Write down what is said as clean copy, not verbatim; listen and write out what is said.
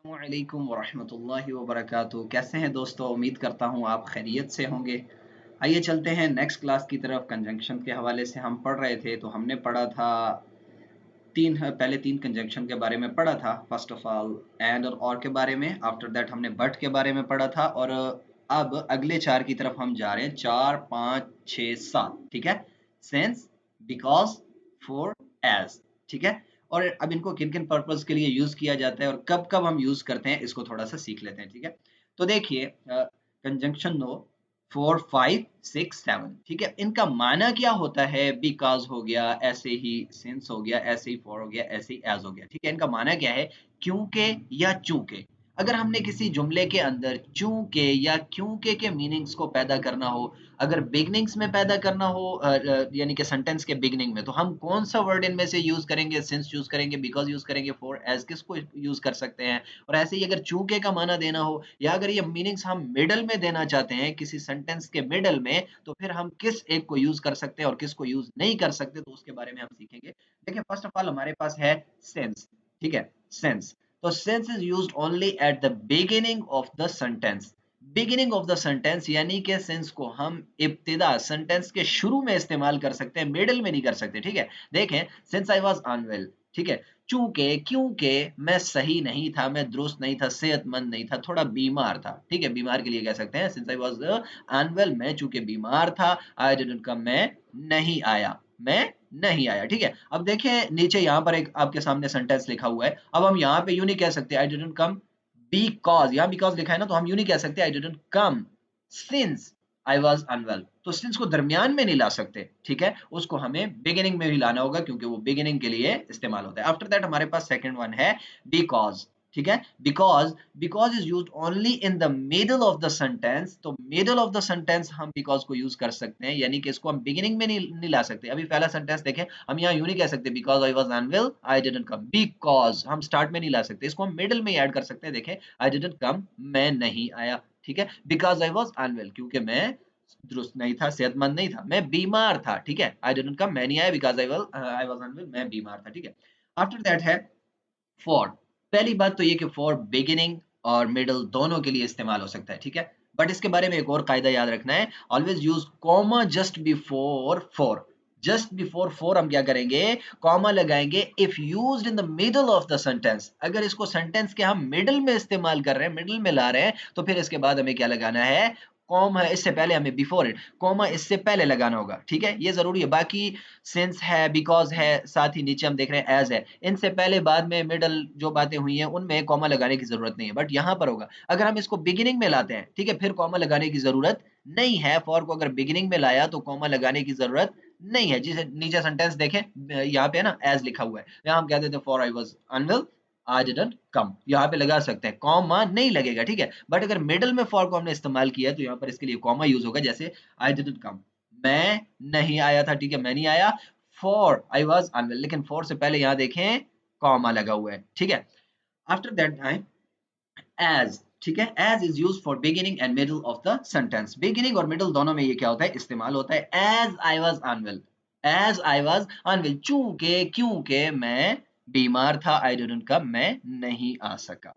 अस्सलामुअलैकुम वरहमतुल्लाहि वबरकातुहू। कैसे हैं दोस्तों? उम्मीद करता हूँ आप खैरियत से होंगे। आइए चलते हैं नेक्स्ट क्लास की तरफ। कंजंक्शन के हवाले से हम पढ़ रहे थे, तो हमने पढ़ा था पहले तीन कंजंक्शन के बारे में पढ़ा था। फर्स्ट ऑफ ऑल एंड और के बारे में, आफ्टर दैट हमने बट के बारे में पढ़ा था, और अब अगले चार की तरफ हम जा रहे हैं। 4, 5, 6, 7, ठीक है। सिंस, बिकॉज, फॉर, एज, ठीक है। और अब इनको किन किन पर्पज के लिए यूज किया जाता है और कब कब हम यूज करते हैं, इसको थोड़ा सा सीख लेते हैं, ठीक है। तो देखिए, कंजंक्शन नो 4, 5, 6, 7, ठीक है। इनका माना क्या होता है? बिकॉज हो गया, ऐसे ही सिंस हो गया, ऐसे ही फॉर हो गया, ऐसे ही एज हो गया, ठीक है। इनका माना क्या है? क्योंकि या चूंकि। अगर हमने किसी जुमले के अंदर चूंकि या क्योंकि के मीनिंग्स को पैदा करना हो, अगर बिगनिंग्स में पैदा करना हो, यानी कि सेंटेंस के बिगनिंग में, तो हम कौन सा वर्ड इनमें से यूज करेंगे? सिंस यूज करेंगे, बिकॉज यूज करेंगे, फॉर, एज किसको यूज कर सकते हैं? और ऐसे ही अगर चूंकि का माना देना हो, या अगर ये मीनिंग्स हम मिडल में देना चाहते हैं, किसी सेंटेंस के मिडल में, तो फिर हम किस एक को यूज कर सकते हैं और किसको यूज नहीं कर सकते, तो उसके बारे में हम सीखेंगे। देखिए, फर्स्ट ऑफ ऑल हमारे पास है सेंस, ठीक है। सेंस, तो sense is used only at the beginning of the sentence. Beginning of the sentence यानी कि सेंस को हम इब्तिदा, सेंटेंस के शुरू में इस्तेमाल कर सकते हैं, मिडिल में नहीं कर सकते, ठीक है। देखें, सिंस आई वाज अनवेल, ठीक है। चूंकि, क्योंकि मैं सही नहीं था, मैं दुरुस्त नहीं था, सेहतमंद नहीं था, थोड़ा बीमार था, ठीक है। बीमार के लिए कह सकते हैं सिंस आई वाज अनवेल, मैं चूंकि बीमार था, आई डिडंट कम, मैं नहीं आया, ठीक है। अब देखें नीचे यहाँ पर एक आपके सामने सेंटेंस लिखा हुआ है। अब हम यहाँ पे यूं नहीं कह सकते आई डिडंट कम बिकॉज, यहाँ बिकॉज लिखा है ना, तो हम यूं नहीं कह सकते I didn't come since I was unwell. तो सिंस को दरमियान में नहीं ला सकते, ठीक है। उसको हमें बिगिनिंग में ही लाना होगा, क्योंकि वो बिगिनिंग के लिए इस्तेमाल होता है। आफ्टर दैट हमारे पास सेकंड वन है बिकॉज, ठीक है। Because, because is used only in the middle of the sentence. तो मिडल ऑफ द सेंटेंस हम बिकॉज को यूज कर सकते हैं, यानी कि इसको हम बिगिनिंग में नहीं ला सकते। अभी पहला सेंटेंस देखें, हम यहाँ यूं नहीं कह सकते because I was unwell I didn't come, because हम स्टार्ट में नहीं ला सकते, इसको हम मिडल में ही ऐड कर सकते हैं। देखें, आई डिडंट कम, मैं नहीं आया, ठीक है। बिकॉज आई वाज अनवेल, क्योंकि मैं दुरुस्त नहीं था, सेहतमंद नहीं था, मैं बीमार था, ठीक है। आई डिडंट कम, मैं नहीं आया, बिकॉज आई वाज अनवेल, मैं बीमार था, ठीक है। आफ्टर दैट है फॉर। पहली बात तो ये कि फॉर बिगिनिंग और मिडल दोनों के लिए इस्तेमाल हो सकता है, ठीक है। बट इसके बारे में एक और कायदा याद रखना है, always use comma just before for. Just before for हम क्या करेंगे? कॉमा लगाएंगे if used in the middle of the sentence. अगर इसको सेंटेंस के हम मिडल में इस्तेमाल कर रहे हैं, मिडल में ला रहे हैं, तो फिर इसके बाद हमें क्या लगाना है? कॉमा, इससे पहले हमें बिफोर इट, कॉमा इससे पहले लगाना होगा, ठीक है। ये जरूरी है। बाकी सिंस है, बिकॉज है, साथ ही नीचे हम देख रहे हैं एज है, इनसे पहले बाद में मिडल जो बातें हुई हैं उनमें कॉमा लगाने की जरूरत नहीं है, बट यहाँ पर होगा। अगर हम इसको बिगिनिंग में लाते हैं, ठीक है, फिर कॉमा लगाने की जरूरत नहीं है। फॉर को अगर बिगिनिंग में लाया तो कॉमा लगाने की जरूरत नहीं है। जिसे नीचे सेंटेंस देखें, यहाँ पे है ना एज लिखा हुआ है, यहाँ हम कह देते हैं for I was unwell I didn't come, यहाँ पे लगा सकते हैं, कॉमा नहीं लगेगा, ठीक है। बट अगर मिडल में फॉर को हमने इस्तेमाल किया तो यहाँ पर इसके लिए कॉमा यूज होगा, जैसे आई डिडंट कम, मैं नहीं आया था, ठीक है, मैं नहीं आया, फॉर आई वाज अनवेल। लेकिन फॉर से पहले यहाँ देखें कॉमा लगा हुआ है, ठीक है। आफ्टर दैट आए एज, ठीक है। As is use for beginning and middle of the sentence. Beginning और मिडल दोनों में ये क्या होता है? इस्तेमाल होता है। As I was unwell, as I was unwell, चूंकि, क्योंकि मैं बीमार था, आई डिडंट कम, मैं नहीं आ सका,